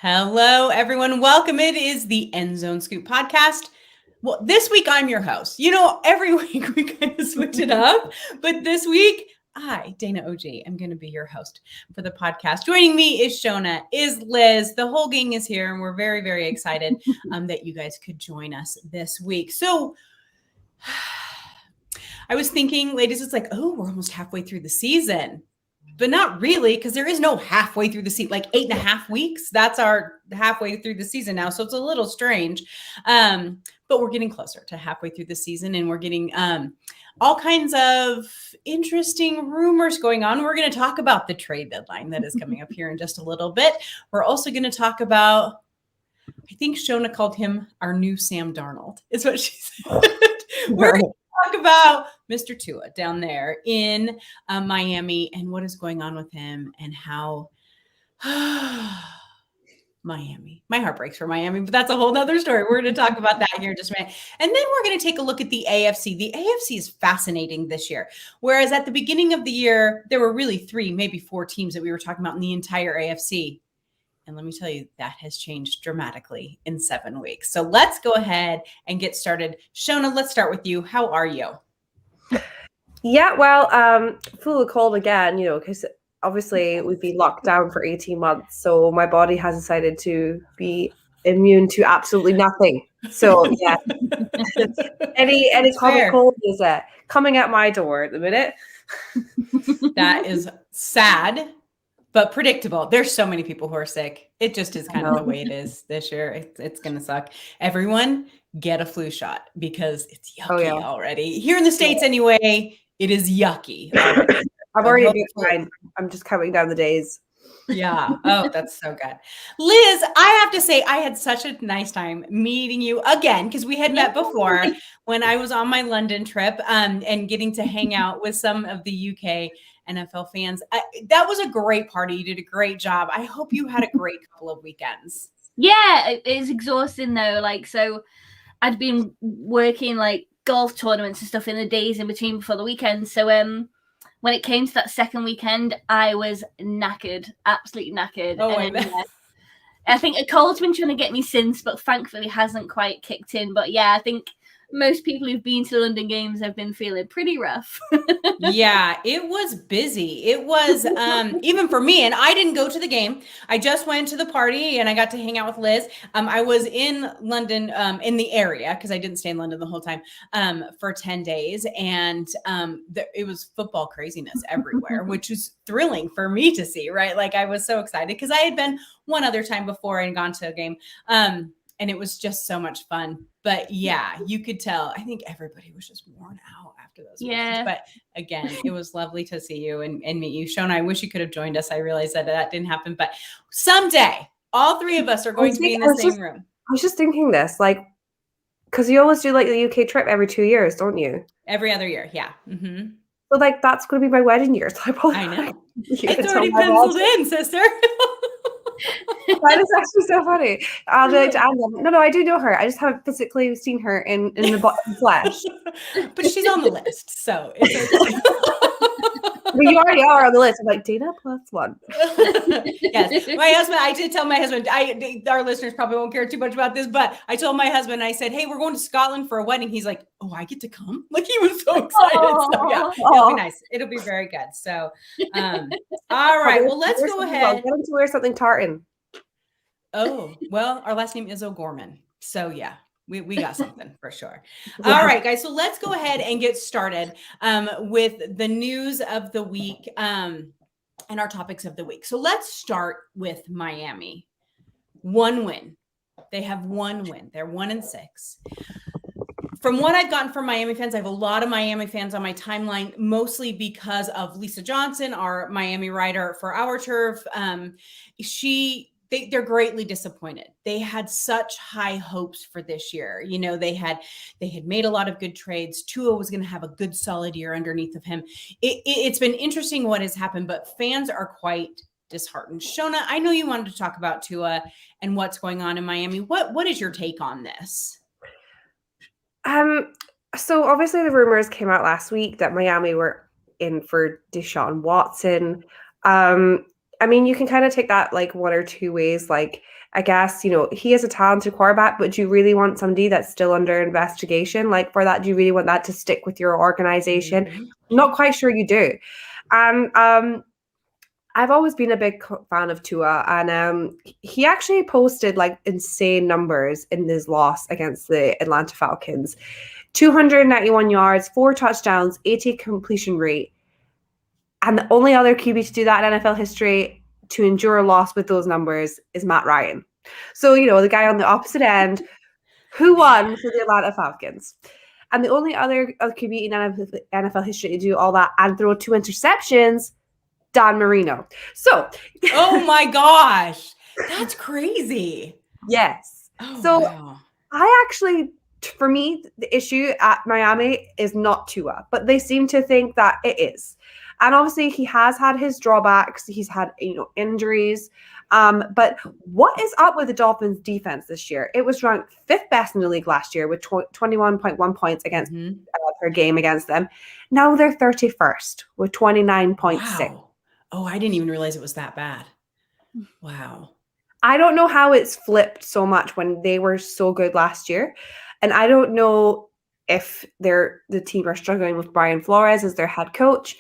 Hello, everyone. Welcome. It is the End Zone Scoop podcast. Well, this week I'm your host. Every week we kind of switch it up, but this week I, Dana OG, am going to be your host for the podcast. Joining me is Shona, is Liz. The whole gang is here, and we're very, very excited that you guys could join us this week. So I was thinking, ladies, it's like, oh, we're almost halfway through the season. But not really, because there is no halfway through the season, like 8.5 weeks. That's our halfway through the season now. So it's a little strange. But we're getting closer to halfway through the season, and we're getting all kinds of interesting rumors going on. We're going to talk about the trade deadline that is coming up here in just a little bit. We're also going to talk about, I think Shona called him our new Sam Darnold, is what she said. We're going to talk about Mr. Tua down there in Miami and what is going on with him and how Miami. My heart breaks for Miami, but that's a whole nother story. We're going to talk about that here in just a minute. And then we're going to take a look at the AFC. The AFC is fascinating this year. Whereas at the beginning of the year, there were really 3, maybe 4 teams that we were talking about in the entire AFC. And let me tell you, that has changed dramatically in 7 weeks. So let's go ahead and get started. Shona, let's start with you. How are you? Yeah, well, full of cold again, because obviously we've been locked down for 18 months. So my body has decided to be immune to absolutely nothing. So yeah, any common cold is coming at my door at the minute. That is sad, but predictable. There's so many people who are sick. It just is kind of the way it is this year. It's going to suck. Everyone get a flu shot because it's yucky already. Here in the States anyway, it is yucky already. I'm already a bit fine. I'm just counting down the days. Yeah. Oh, that's so good. Liz, I have to say I had such a nice time meeting you again because we had met before when I was on my London trip and getting to hang out with some of the UK NFL fans. That was a great party. You did a great job. I hope you had a great couple of weekends. Yeah, it's exhausting though. So I'd been working golf tournaments and stuff in the days in between before the weekend. So when it came to that second weekend, I was knackered, absolutely knackered. Oh, I think a cold's been trying to get me since, but thankfully hasn't quite kicked in. But yeah, I think most people who've been to the London Games have been feeling pretty rough. Yeah, it was busy. It was even for me, and I didn't go to the game. I just went to the party and I got to hang out with Liz. I was in London in the area because I didn't stay in London the whole time for 10 days. And it was football craziness everywhere, which was thrilling for me to see, right? Like I was so excited because I had been one other time before and gone to a game. And it was just so much fun. But yeah, you could tell. I think everybody was just worn out after those weekends. But again, it was lovely to see you and meet you. Shona, I wish you could have joined us. I realized that didn't happen. But someday, all 3 of us are going to be in the same room. I was just thinking this, because you always do the UK trip every 2 years, don't you? Every other year, yeah. Mm-hmm. So that's going to be my wedding year. So I know. It's already penciled in, sister. That is actually so funny. No, I do know her. I just haven't physically seen her in the flesh. But she's on the list, so it's okay. But you already are on the list. I'm like, Dana +1. Yes. My husband, I did tell my husband, our listeners probably won't care too much about this, but I told my husband, I said, hey, we're going to Scotland for a wedding. He's like, oh, I get to come? Like he was so excited. So yeah, it'll be nice. It'll be very good. So, all right. Well, let's go ahead. Get him to wear something tartan. Oh, well, our last name is O'Gorman. So yeah. We got something for sure. All right, guys. So let's go ahead and get started with the news of the week and our topics of the week. So let's start with Miami. 1 win. They have 1 win. They're 1-6. From what I've gotten from Miami fans, I have a lot of Miami fans on my timeline, mostly because of Lisa Johnson, our Miami writer for Our Turf. They're greatly disappointed. They had such high hopes for this year. They had made a lot of good trades. Tua was going to have a good solid year underneath of him. It's been interesting what has happened, but fans are quite disheartened. Shona, I know you wanted to talk about Tua and what's going on in Miami. What is your take on this? So obviously the rumors came out last week that Miami were in for Deshaun Watson. I mean, you can kind of take that like one or two ways. Like, I guess, he is a talented quarterback, but do you really want somebody that's still under investigation? Like, for that, do you really want that to stick with your organization? I'm not quite sure you do. And I've always been a big fan of Tua, and he actually posted like insane numbers in his loss against the Atlanta Falcons. 291 yards, 4 touchdowns, 80 completion rate. And the only other QB to do that in NFL history to endure a loss with those numbers is Matt Ryan. So, the guy on the opposite end who won for the Atlanta Falcons. And the only other QB in NFL history to do all that and throw 2 interceptions, Dan Marino. So, oh my gosh, that's crazy. Yes. Oh, so wow. I actually, for me, the issue at Miami is not Tua, but they seem to think that it is. And obviously, he has had his drawbacks. He's had, injuries. But what is up with the Dolphins defense this year? It was ranked 5th best in the league last year with 21.1 points against per game against them. Now they're 31st with 29.6. Wow. Oh, I didn't even realize it was that bad. Wow. I don't know how it's flipped so much when they were so good last year. And I don't know if the team are struggling with Brian Flores as their head coach.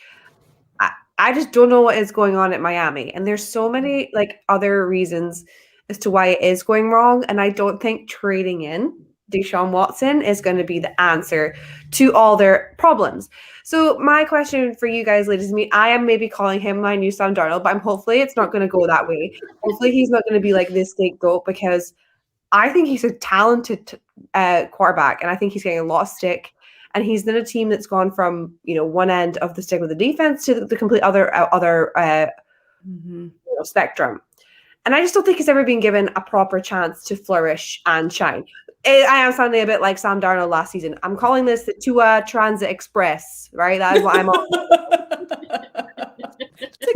I just don't know what is going on at Miami. And there's so many like other reasons as to why it is going wrong. And I don't think trading in Deshaun Watson is going to be the answer to all their problems. So my question for you guys, ladies and me, I am maybe calling him my new Sam Darnold, but hopefully it's not going to go that way. Hopefully he's not going to be like this scapegoat, because I think he's a talented quarterback, and I think he's getting a lot of stick. And he's in a team that's gone from, one end of the stick with the defense to the complete other spectrum. And I just don't think he's ever been given a proper chance to flourish and shine. I am sounding a bit like Sam Darnold last season. I'm calling this the Tua Transit Express, right? That is what I'm on.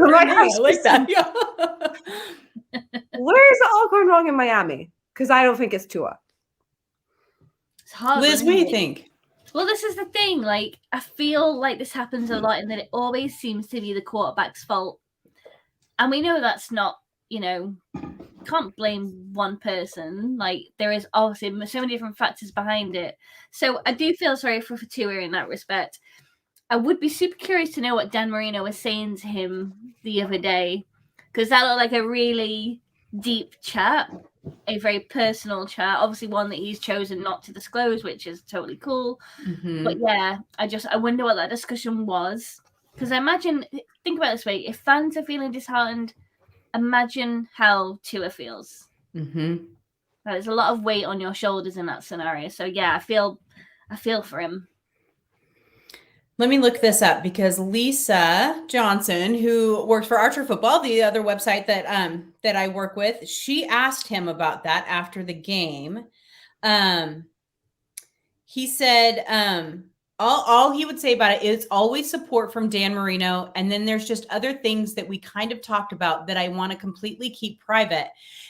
I like that. Yeah. Where is it all going wrong in Miami? Because I don't think it's Tua. It's hard. Liz, what do you think? Well, this is the thing. Like, I feel like this happens a lot in that it always seems to be the quarterback's fault. And we know that's not, can't blame one person. Like, there is obviously so many different factors behind it. So I do feel sorry for Tua in that respect. I would be super curious to know what Dan Marino was saying to him the other day, because that looked like a really deep chat, a very personal chat, obviously one that he's chosen not to disclose, which is totally cool. But yeah, I wonder what that discussion was, because I imagine, think about it this way, if fans are feeling disheartened, imagine how Tua feels. There's a lot of weight on your shoulders in that scenario. So yeah, I feel for him. Let me look this up, because Lisa Johnson, who works for Archer Football, the other website that I work with, she asked him about that after the game. He said all he would say about it is always support from Dan Marino, and then there's just other things that we kind of talked about that I want to completely keep private.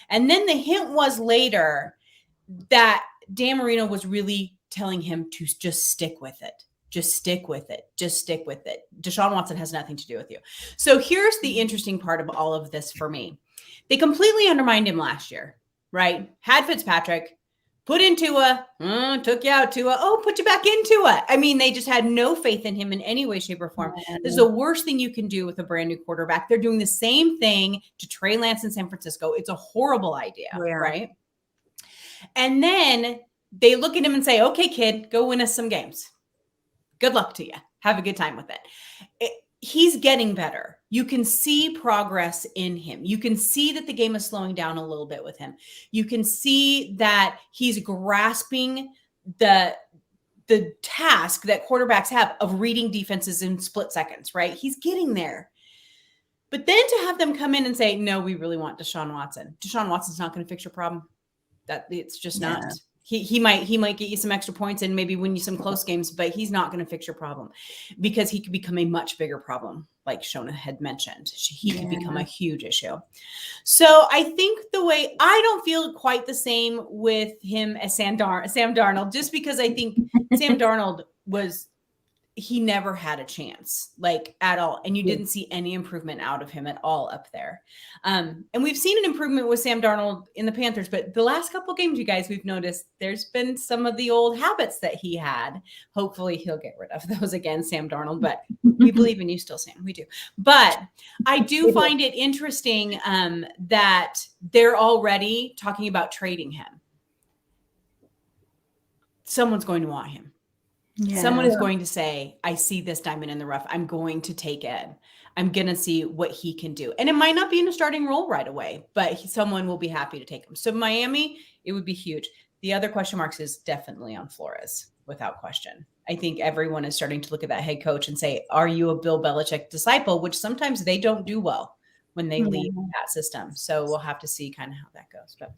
And then the hint was later that Dan Marino was really telling him to just stick with it. Just stick with it. Just stick with it. Deshaun Watson has nothing to do with you. So here's the interesting part of all of this for me. They completely undermined him last year, right? Had Fitzpatrick, put in Tua, took you out Tua, put you back in Tua. I mean, they just had no faith in him in any way, shape, or form. This is the worst thing you can do with a brand new quarterback. They're doing the same thing to Trey Lance in San Francisco. It's a horrible idea, right? And then they look at him and say, okay, kid, go win us some games. Good luck to you. Have a good time with it. He's getting better. You can see progress in him. You can see that the game is slowing down a little bit with him. You can see that he's grasping the task that quarterbacks have of reading defenses in split seconds, right? He's getting there. But then to have them come in and say, no, we really want Deshaun Watson. Deshaun Watson's not going to fix your problem. That it's just not. He might get you some extra points and maybe win you some close games, but he's not going to fix your problem, because he could become a much bigger problem. Like Shona had mentioned, he could become a huge issue. So I think I don't feel quite the same with him as Sam Darnold, just because I think Sam Darnold was he never had a chance, like at all. And you didn't see any improvement out of him at all up there. And we've seen an improvement with Sam Darnold in the Panthers, but the last couple games, you guys, we've noticed there's been some of the old habits that he had. Hopefully he'll get rid of those again, Sam Darnold, but we believe in you still, Sam. We do. But I do find it interesting that they're already talking about trading him. Someone's going to want him. Yeah. Someone is going to say, I see this diamond in the rough. I'm going to take it. I'm going to see what he can do. And it might not be in a starting role right away, but someone will be happy to take him. So Miami, it would be huge. The other question marks is definitely on Flores, without question. I think everyone is starting to look at that head coach and say, are you a Bill Belichick disciple? Which sometimes they don't do well when they leave that system. So we'll have to see kind of how that goes. But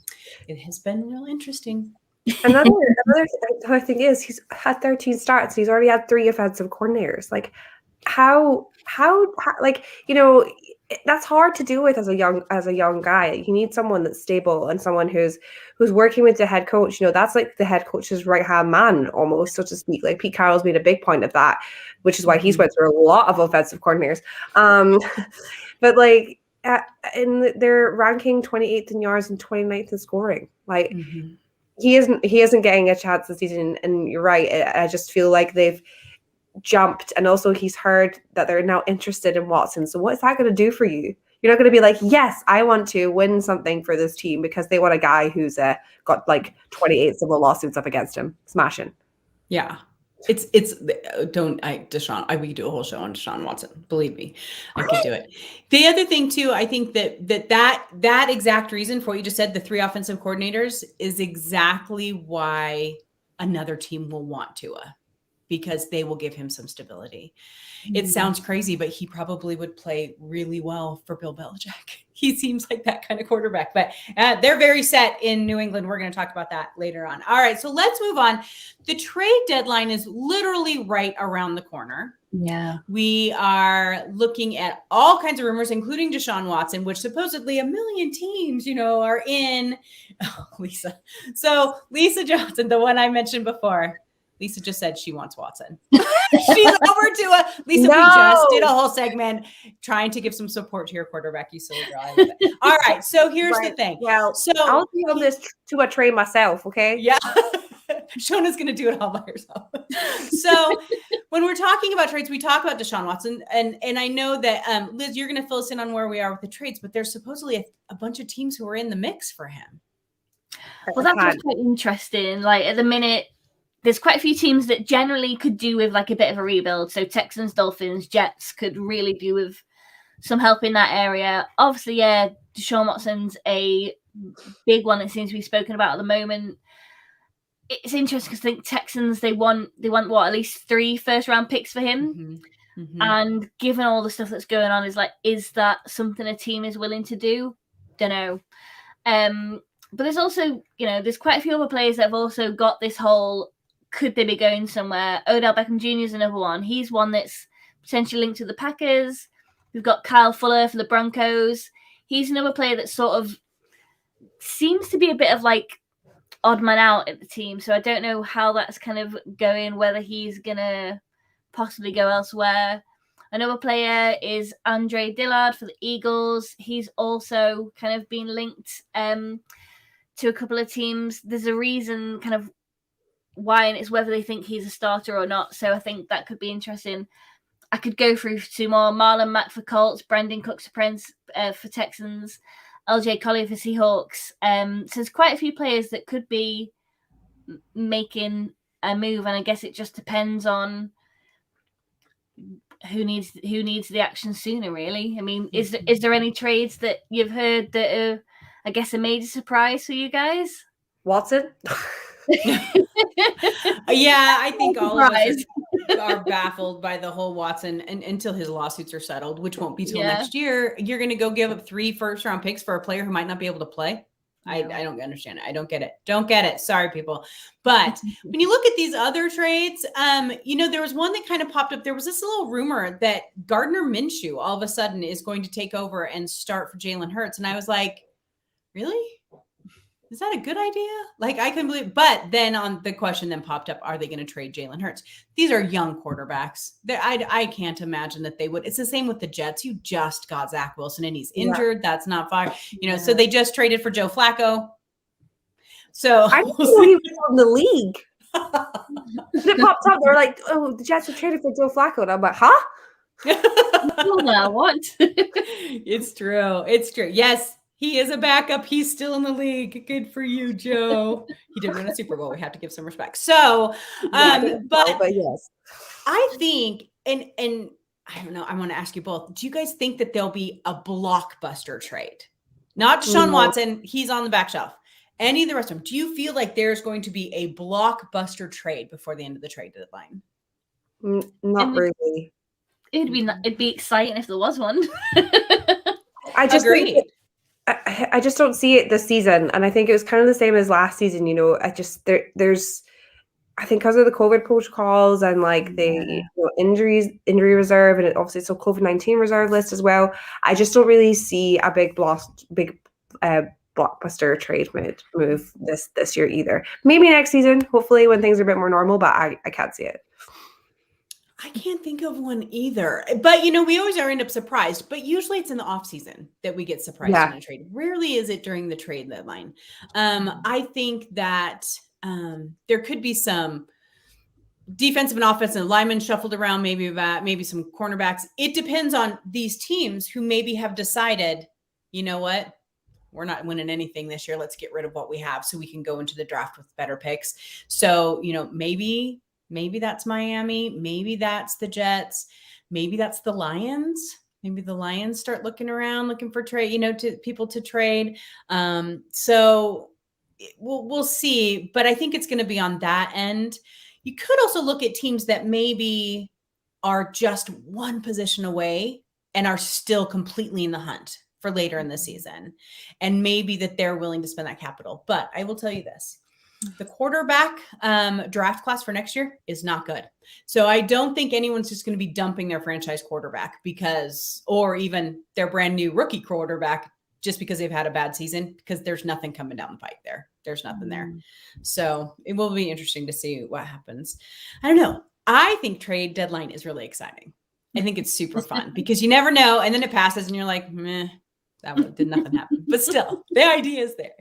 it has been real interesting. Another thing is he's had 13 starts. He's already had 3 offensive coordinators. Like how like, you know, that's hard to deal with as a young guy. You need someone that's stable and someone who's working with the head coach. You know, that's like the head coach's right hand man almost, so to speak. Like Pete Carroll's made a big point of that, which is why he's went through a lot of offensive coordinators. But like they're ranking 28th in yards and 29th in scoring. Like he isn't getting a chance this season, and you're right. I just feel like they've jumped, and also he's heard that they're now interested in Watson. So what is that going to do for you? You're not going to be like, yes, I want to win something for this team because they want a guy who's got like 28 civil lawsuits up against him. Smashing. Yeah. We could do a whole show on Deshaun Watson. Believe me, I could do it. The other thing too, I think that exact reason for what you just said, the 3 offensive coordinators, is exactly why another team will want Tua, because they will give him some stability. It sounds crazy, but he probably would play really well for Bill Belichick. He seems like that kind of quarterback, but they're very set in New England. We're going to talk about that later on. All right, so let's move on. The trade deadline is literally right around the corner. Yeah. We are looking at all kinds of rumors, including Deshaun Watson, which supposedly 1 million teams, are in. Oh, Lisa. So Lisa Johnson, the one I mentioned before, Lisa just said she wants Watson. She's over to Lisa. No. We just did a whole segment trying to give some support to your quarterback. You silly girl. I love it. All right. So here's the thing. Well, so I'll give this to a trade myself. Okay. Yeah. Shona's going to do it all by herself. So when we're talking about trades, we talk about Deshaun Watson. And I know that Liz, you're going to fill us in on where we are with the trades, but there's supposedly a bunch of teams who are in the mix for him. Well, that's quite interesting. Like at the minute, there's quite a few teams that generally could do with like a bit of a rebuild. So Texans, Dolphins, Jets could really do with some help in that area. Obviously, yeah, Deshaun Watson's a big one that seems to be spoken about at the moment. It's interesting because I think Texans, they want what, at least 3 first-round picks for him. And given all the stuff that's going on, is that something a team is willing to do? Don't know. But there's also, there's quite a few other players that have also got this whole, could they be going somewhere? Odell Beckham Jr. is another one. He's one that's potentially linked to the Packers. We've got Kyle Fuller for the Broncos. He's another player that sort of seems to be a bit of like odd man out at the team. So I don't know how that's kind of going, whether he's going to possibly go elsewhere. Another player is Andre Dillard for the Eagles. He's also kind of been linked to a couple of teams. There's a reason kind of why, and it's whether they think he's a starter or not. So I think that could be interesting. I could go through 2 more. Marlon Mack for Colts, Brandon Cooks for Texans, LJ Collier for Seahawks. So there's quite a few players that could be making a move, and I guess it just depends on who needs the action sooner, really. I mean, is there any trades that you've heard that are, I guess, a major surprise for you guys? Watson? Yeah, I think all of us are baffled by the whole Watson and until his lawsuits are settled, which won't be till next year. You're going to go give up 3 first-round picks for a player who might not be able to play? I don't understand it. I don't get it. Don't get it. Sorry, people. But when you look at these other trades, there was one that kind of popped up. There was this little rumor that Gardner Minshew all of a sudden is going to take over and start for Jalen Hurts. And I was like, really? is that a good idea? Like, I couldn't believe, but then on the question then popped up, are they going to trade Jalen Hurts? These are young quarterbacks. I can't imagine that they would. It's the same with the Jets. You just got Zach Wilson and he's injured. That's not far. So they just traded for Joe Flacco. So I didn't know he was on the league. It popped up. They're like, oh, the Jets are traded for Joe Flacco. And I'm like, huh? What? It's true. It's true. Yes, he is a backup. He's still in the league. Good for you, Joe. He did win a Super Bowl. We have to give some respect. So, but yes, I think, and I don't know, I want to ask you both. Do you guys think that there'll be a blockbuster trade? Not Deshaun Watson. He's on the back shelf. Any of the rest of them. Do you feel like there's going to be a blockbuster trade before the end of the trade deadline? Not really. It'd be exciting if there was one. I just agree. I just don't see it this season, and I think it was kind of the same as last season. There's I think because of the COVID protocols and like the injury reserve, and obviously it's a COVID-19 reserve list as well. I just don't really see a big blockbuster trade move this year either. Maybe next season, hopefully when things are a bit more normal, but I can't see it. I can't think of one either. But, we always end up surprised. But usually it's in the off season that we get surprised in a trade. Rarely is it during the trade deadline. I think that there could be some defensive and offensive linemen shuffled around, maybe some cornerbacks. It depends on these teams who maybe have decided, you know what? We're not winning anything this year. Let's get rid of what we have so we can go into the draft with better picks. So, maybe that's Miami. Maybe that's the Jets. Maybe that's the Lions. Maybe the Lions start looking around, looking for trade, to people to trade. So we'll see. But I think it's going to be on that end. You could also look at teams that maybe are just one position away and are still completely in the hunt for later in the season. And maybe that they're willing to spend that capital. But I will tell you this. The quarterback draft class for next year is not good. So I don't think anyone's just going to be dumping their franchise quarterback or even their brand new rookie quarterback just because they've had a bad season, because there's nothing coming down the pike there. There's nothing there. So it will be interesting to see what happens. I don't know. I think trade deadline is really exciting. I think it's super fun because you never know. And then it passes and you're like, meh, did nothing happen. But still, the idea is there.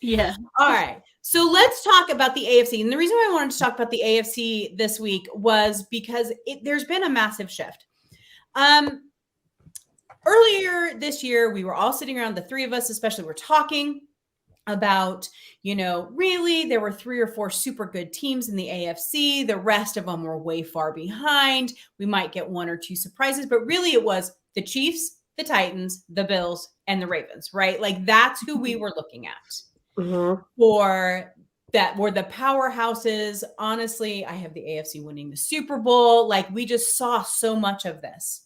Yeah. All right. So let's talk about the AFC. And the reason why I wanted to talk about the AFC this week was because there's been a massive shift. Earlier this year, we were all sitting around, the three of us, especially, were talking about, really there were 3 or 4 super good teams in the AFC. The rest of them were way far behind. We might get 1 or 2 surprises, but really it was the Chiefs, the Titans, the Bills, and the Ravens, right? Like that's who we were looking at. For that were the powerhouses. Honestly, I have the AFC winning the Super Bowl. Like we just saw so much of this.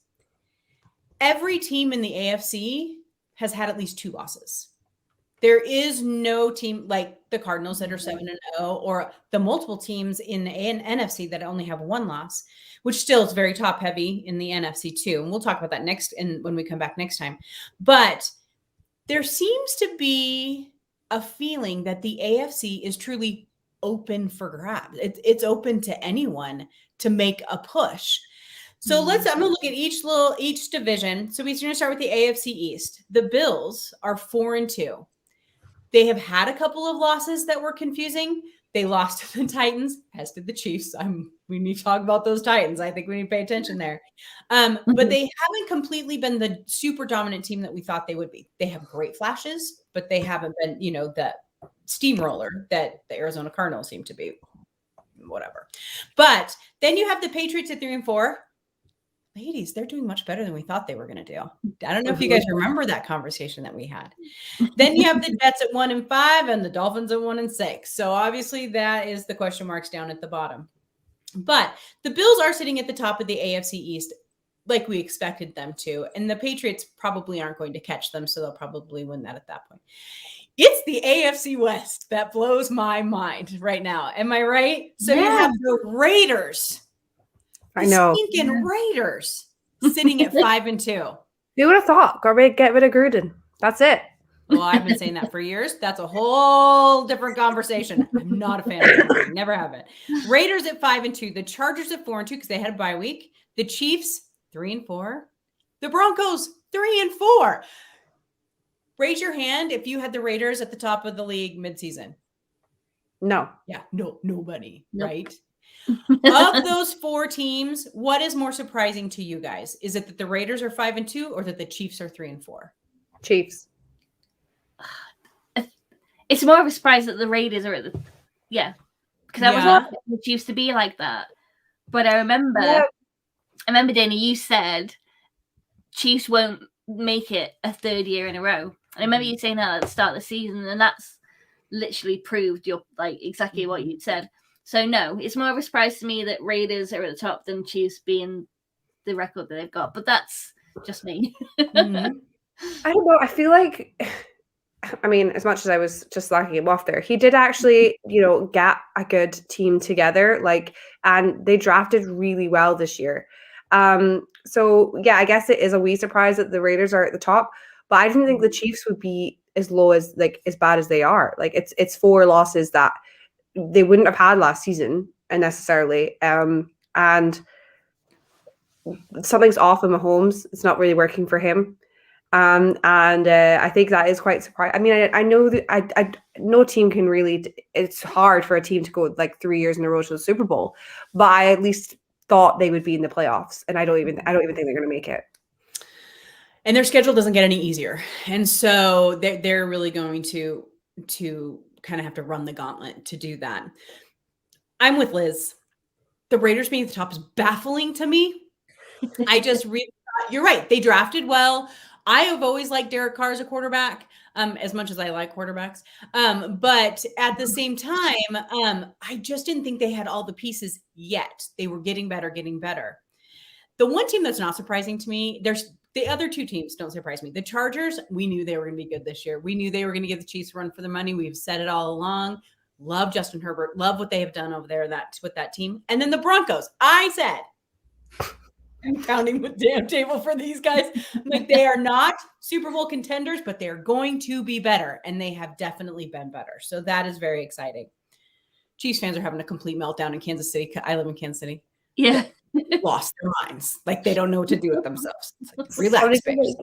Every team in the AFC has had at least 2 losses. There is no team like the Cardinals that are 7-0, or the multiple teams in the NFC that only have 1 loss, which still is very top heavy in the NFC too. And we'll talk about that next when we come back next time. But there seems to be a feeling that the AFC is truly open for grabs. It's open to anyone to make a push. So I'm going to look at each division. So we're going to start with the AFC East. The Bills are 4-2. They have had a couple of losses that were confusing. They lost to the Titans, as did the Chiefs. We need to talk about those Titans. I think we need to pay attention there. But they haven't completely been the super dominant team that we thought they would be. They have great flashes, but they haven't been, the steamroller that the Arizona Cardinals seem to be. Whatever. But then you have the Patriots at 3-4. Ladies, they're doing much better than we thought they were going to do. I don't know if you guys remember that conversation that we had. Then you have the Jets at 1-5 and the Dolphins at 1-6. So obviously that is the question marks down at the bottom. But the Bills are sitting at the top of the AFC East like we expected them to. And the Patriots probably aren't going to catch them, so they'll probably win that at that point. It's the AFC West that blows my mind right now. Am I right? So you have the Raiders. I know. Stinking Raiders sitting at 5-2. Who would have thought? Get rid of Gruden. That's it. Well, I've been saying that for years. That's a whole different conversation. I'm not a fan of it. Never have it. Raiders at 5-2. The Chargers at 4-2 because they had a bye week. The Chiefs 3-4. The Broncos 3-4. Raise your hand if you had the Raiders at the top of the league midseason. No. Yeah, nobody, Nope. right? Of those 4 teams, what is more surprising to you guys? Is it that the Raiders are 5-2 or that the Chiefs are 3-4? Chiefs. It's more of a surprise that the Raiders are at the because I was not expecting the Chiefs to be like that. But I remember, Dana, you said Chiefs won't make it a 3rd year in a row. And I remember you saying that at the start of the season, and that's literally proved your exactly what you'd said. So no, it's more of a surprise to me that Raiders are at the top than Chiefs being the record that they've got. But that's just me. I don't know. I feel like, I mean, as much as I was just slacking him off there, he did actually, get a good team together. And they drafted really well this year. So yeah, I guess it is a wee surprise that the Raiders are at the top. But I didn't think the Chiefs would be as low as as bad as they are. It's 4 losses that they wouldn't have had last season necessarily. And something's off with Mahomes. It's not really working for him. And I think that is quite surprising. I mean, I know that no team can really. It's hard for a team to go 3 years in a row to the Super Bowl, but I at least thought they would be in the playoffs, and I don't even think they're going to make it. And their schedule doesn't get any easier, and so they're really going to kind of have to run the gauntlet to do that. I'm with Liz. The Raiders being at the top is baffling to me. I just really thought, you're right. They drafted well. I have always liked Derek Carr as a quarterback, as much as I like quarterbacks. But at the same time, I just didn't think they had all the pieces yet. They were getting better. The one team that's not surprising to me, there's the other 2 teams don't surprise me. The Chargers, we knew they were going to be good this year. We knew they were going to give the Chiefs a run for the money. We've said it all along. Love Justin Herbert. Love what they have done over there with that team. And then the Broncos, I said, I'm pounding the damn table for these guys. They are not Super Bowl contenders, but they're going to be better. And they have definitely been better. So that is very exciting. Chiefs fans are having a complete meltdown in Kansas City. I live in Kansas City. Yeah. Lost their minds. They don't know what to do with themselves. It's relax, baby.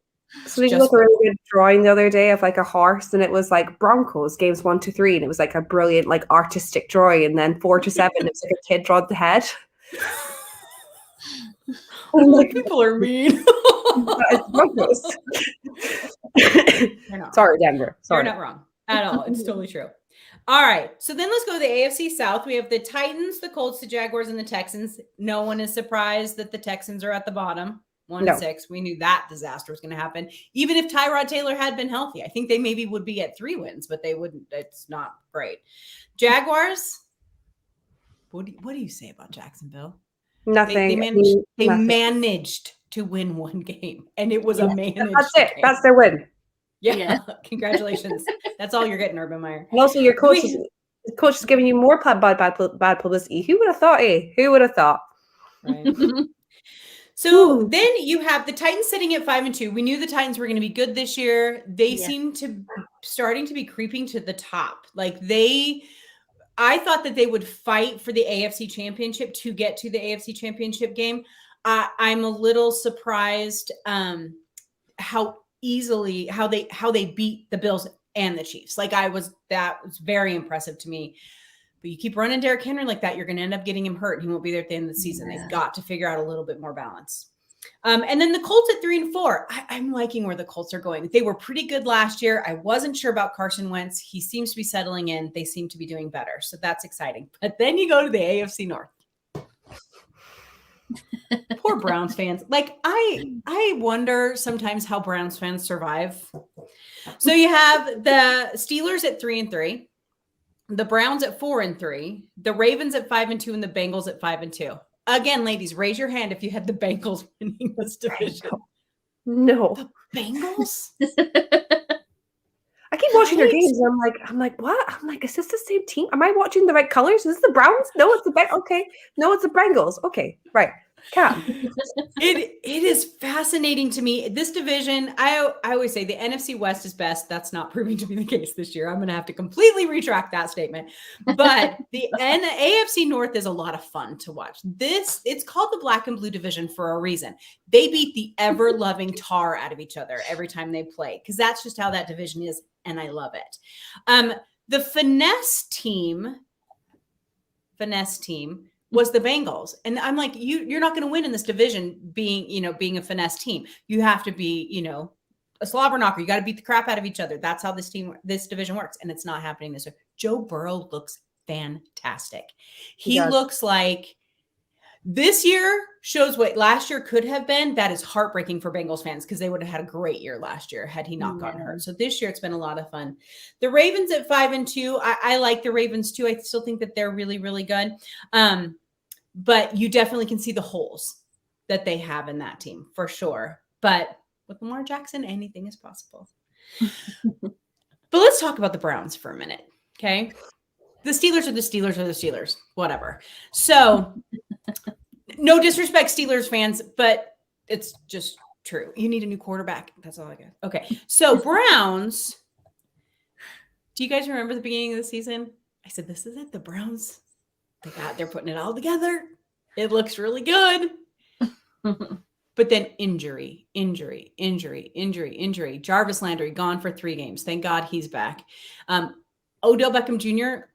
So did you look a really good drawing the other day of a horse, and it was Broncos games 1-3, and it was a brilliant artistic drawing, and then 4-7, it was a kid drawed the head. People are mean. Sorry, Denver. Sorry. You're not wrong at all. It's totally true. All right. So then let's go to the AFC South. We have the Titans, the Colts, the Jaguars, and the Texans. No one is surprised that the Texans are at the bottom. 1-6. We knew that disaster was going to happen. Even if Tyrod Taylor had been healthy, I think they maybe would be at 3 wins, but they wouldn't. It's not great. Jaguars. What do you say about Jacksonville? Nothing. They managed to win 1 game, and it was a managed That's it. game. That's their win. Yeah. Congratulations. That's all you're getting, Urban Meyer. And also, your coach is giving you more bad publicity. Who would have thought? Who would have thought? Right. So then you have the Titans sitting at 5-2. We knew the Titans were going to be good this year. They seem to starting to be creeping to the top. I thought that they would fight for the AFC Championship to get to the AFC Championship game. I'm a little surprised how easily how they beat the Bills and the Chiefs. That was very impressive to me. But you keep running Derrick Henry like that, you're going to end up getting him hurt. He won't be there at the end of the season. They've got to figure out a little bit more balance. And then the Colts at 3-4. I'm liking where the Colts are going. They were pretty good last year. I wasn't sure about Carson Wentz. He seems to be settling in. They seem to be doing better. So that's exciting. But then you go to the AFC North. Poor Browns fans. I wonder sometimes how Browns fans survive. So you have the Steelers at 3-3, the Browns at 4-3, the Ravens at 5-2, and the Bengals at 5-2. Again, ladies, raise your hand if you had the Bengals winning this division. No. The Bengals? I keep watching their games, and I'm like, what? I'm like, is this the same team? Am I watching the right colors? Is this the Browns? No, it's the Bengals. Okay. No, it's the Bengals. Okay, right. It is fascinating to me. This division, I always say the NFC West is best. That's not proving to be the case this year. I'm going to have to completely retract that statement. But the AFC North is a lot of fun to watch. It's called the Black and Blue division for a reason. They beat the ever-loving tar out of each other every time they play, because that's just how that division is, and I love it. The finesse team was the Bengals. And I'm like, you're not going to win in this division being a finesse team. You have to be, a slobber knocker. You got to beat the crap out of each other. That's how this division works. And it's not happening this way. Joe Burrow looks fantastic. He looks like this year shows what last year could have been. That is heartbreaking for Bengals fans because they would have had a great year last year had he not gotten hurt. So this year it's been a lot of fun. The Ravens at 5-2. I like the Ravens too. I still think that they're really, really good. But you definitely can see the holes that they have in that team for sure. But with Lamar Jackson, anything is possible. But let's talk about the Browns for a minute. Okay. The Steelers are the Steelers, whatever. So no disrespect, Steelers fans, but it's just true. You need a new quarterback. That's all I got. Okay. So Browns, do you guys remember the beginning of the season? I said, this is it. The Browns, they're putting it all together. It looks really good. But then injury. Jarvis Landry gone for 3 games. Thank God he's back. Odell Beckham Jr.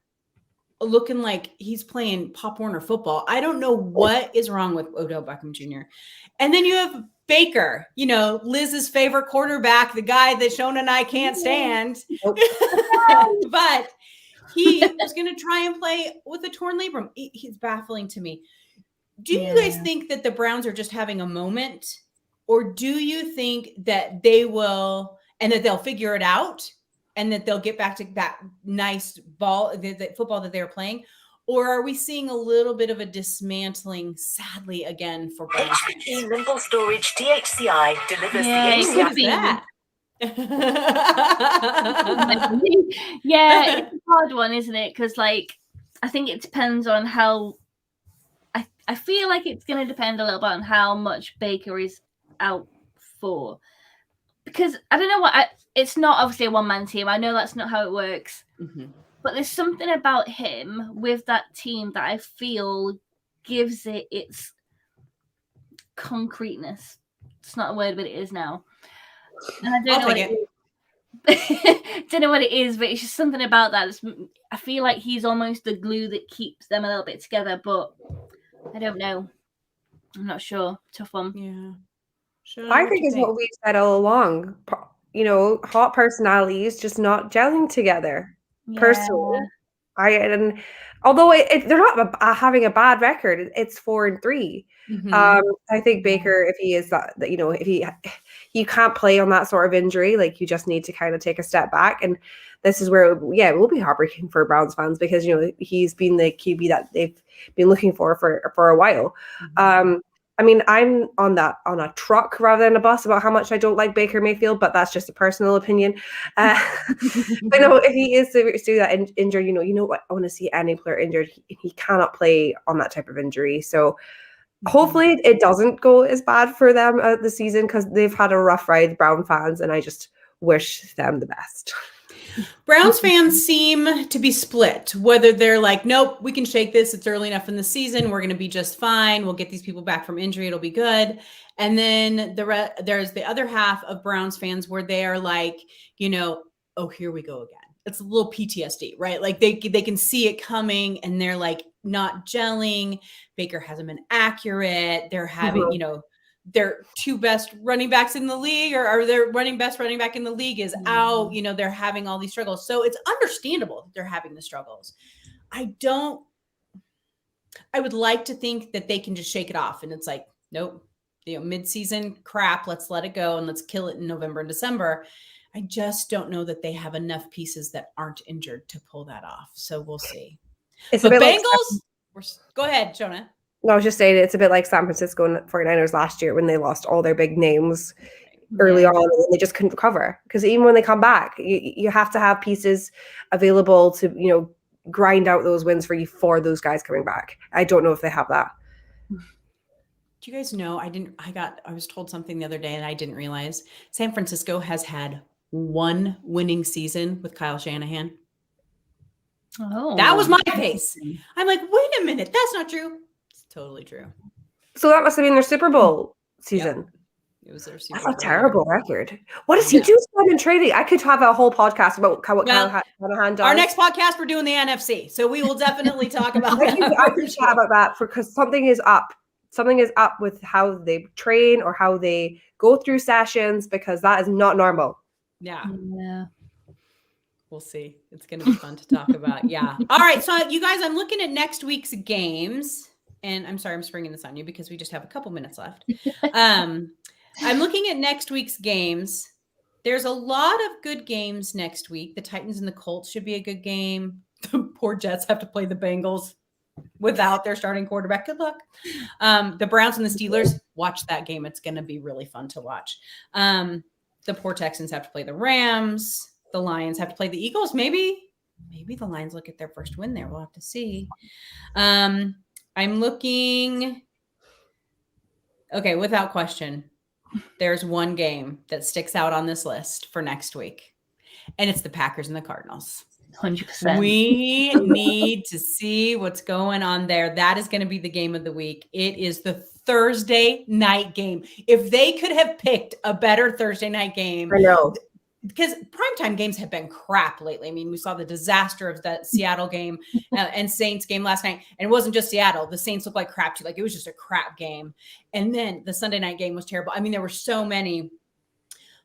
looking like he's playing Pop Warner football. I don't know what is wrong with Odell Beckham Jr. And then you have Baker, Liz's favorite quarterback, the guy that Shona and I can't stand. But he was going to try and play with a torn labrum. He's baffling to me. Do you guys think that the Browns are just having a moment? Or do you think that they will, and that they'll figure it out? And that they'll get back to that nice ball, the football that they were playing? Or are we seeing a little bit of a dismantling, sadly, again, for Browns? HPP Limble Storage DHCI delivers the that. Yeah, it's a hard one, isn't it? Because, I think it depends on how... I feel like it's going to depend a little bit on how much Baker is out for. Because, I don't know what... it's not obviously a one-man team. I know that's not how it works. Mm-hmm. But there's something about him with that team that I feel gives it its concreteness. It's not a word, but it is now. And I don't know what it is. Don't know what it is, but it's just something about that. I feel like he's almost the glue that keeps them a little bit together, but I don't know. I'm not sure. Tough one. Yeah. Sure, I think it's what we've said all along. Hot personalities just not gelling together. Yeah. Personally, and although they're not having a bad record, it's 4-3. Mm-hmm. I think Baker, if he is that, if you can't play on that sort of injury, you just need to kind of take a step back. And this is where, it will be heartbreaking for Browns fans because he's been the QB that they've been looking for a while. Mm-hmm. I'm on a truck rather than a bus about how much I don't like Baker Mayfield, but that's just a personal opinion. But if he is to do that injured, what? I want to see any player injured. He cannot play on that type of injury. So hopefully it doesn't go as bad for them this season because they've had a rough ride, Brown fans, and I just wish them the best. Browns fans seem to be split, whether they're like, nope, we can shake this. It's early enough in the season. We're going to be just fine. We'll get these people back from injury. It'll be good. And then there's the other half of Browns fans where they are like, oh, here we go again. It's a little PTSD, right? They can see it coming and they're not gelling. Baker hasn't been accurate. They're having, their 2 best running backs in the league or their best running back in the league is out. They're having all these struggles. So it's understandable that they're having the struggles. I would like to think that they can just shake it off. And it's nope, mid-season crap, let's let it go and let's kill it in November and December. I just don't know that they have enough pieces that aren't injured to pull that off. So we'll see. But Bengals, go ahead, Shona. I was just saying it's a bit like San Francisco and 49ers last year when they lost all their big names early on and they just couldn't recover. Because even when they come back, you have to have pieces available to, grind out those wins for you for those guys coming back. I don't know if they have that. Do you guys know, I was told something the other day and I didn't realize San Francisco has had one winning season with Kyle Shanahan. Oh, That was my face. I'm like, wait a minute. That's not true. It's totally true. So that must have been their Super Bowl season. It was their Super That's Bowl a terrible year. record. What does he do in trading? I could have a whole podcast about what Well, Kyle Shanahan does. Our next podcast, we're doing the NFC. So we will definitely talk about I could chat about that because something is up. Something is up with how they train or how they go through sessions, because that is not normal. Yeah. Yeah. We'll see. It's going to be fun to talk about. Yeah. All right. So you guys, I'm looking at next week's games, and I'm sorry, I'm springing this on you because we just have a couple minutes left. I'm looking at next week's games. There's a lot of good games next week. The Titans and the Colts should be a good game. The poor Jets have to play the Bengals without their starting quarterback. Good luck. The Browns and the Steelers, watch that game. It's going to be really fun to watch. The poor Texans have to play the Rams. The Lions have to play the Eagles. Maybe the Lions look at their first win there. We'll have to see. I'm looking. Okay, without question, there's one game that sticks out on this list for next week, and it's the Packers and the Cardinals. 100%. We need to see what's going on there. That is going to be the game of the week. It is the Thursday night game. If they could have picked a better Thursday night game, I know. Because primetime games have been crap lately. I mean, we saw the disaster of that Seattle game and Saints game last night. And it wasn't just Seattle. The Saints looked like crap too. Like, it was just a crap game. And then the Sunday night game was terrible. I mean, there were so many.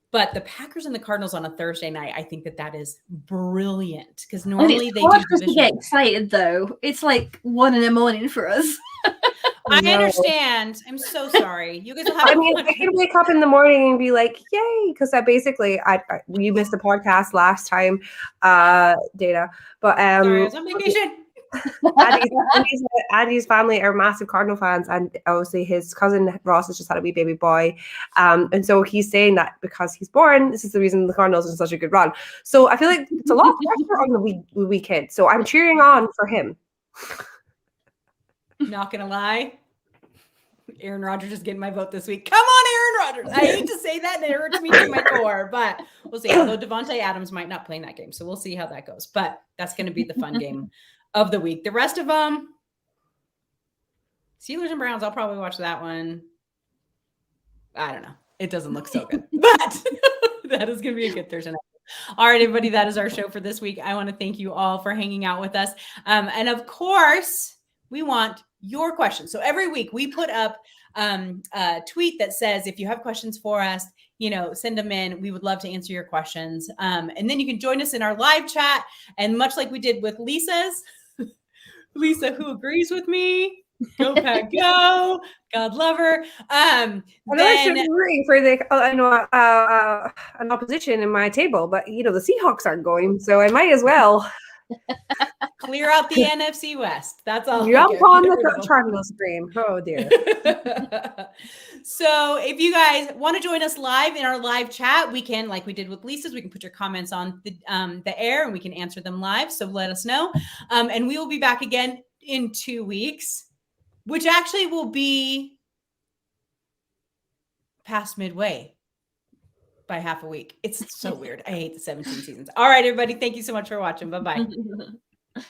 But the Packers and the Cardinals on a Thursday night, I think that is brilliant. Because normally they do to get excited, though. It's like 1 a.m. for us. I understand. I'm so sorry. You guys will have. I mean, I can wake up in the morning and be like, "Yay!" Because you missed the podcast last time, Dana. But sorry, I was on vacation. Andy's family are massive Cardinal fans, and obviously his cousin Ross has just had a wee baby boy, and so he's saying that because he's born, this is the reason the Cardinals are in such a good run. So I feel like it's a lot of pressure on the wee kid. So I'm cheering on for him. Not gonna lie, Aaron Rodgers is getting my vote this week. Come on, Aaron Rodgers. I hate to say that, and it hurts me to my core, but we'll see. Although Devontae Adams might not play in that game, so we'll see how that goes. But that's going to be the fun game of the week. The rest of them, Steelers and Browns, I'll probably watch that one. I don't know. It doesn't look so good, but that is going to be a good Thursday night. All right, everybody, that is our show for this week. I want to thank you all for hanging out with us. And of course, we want your questions. So every week we put up a tweet that says, if you have questions for us, send them in. We would love to answer your questions. And then you can join us in our live chat. And much like we did with Lisa's, Lisa, who agrees with me, go Pack, go, God love her. I should be rooting for an opposition in my table, but the Seahawks aren't going, so I might as well. Clear out the NFC West. That's all. Jump on the Cardinals stream. Oh dear. So if you guys want to join us live in our live chat, we can, like we did with Lisa's, we can put your comments on the air and we can answer them live. So let us know. And we will be back again in 2 weeks, which actually will be past midway by half a week. It's so weird. I hate the 17 seasons. All right, everybody. Thank you so much for watching. Bye-bye. Bye.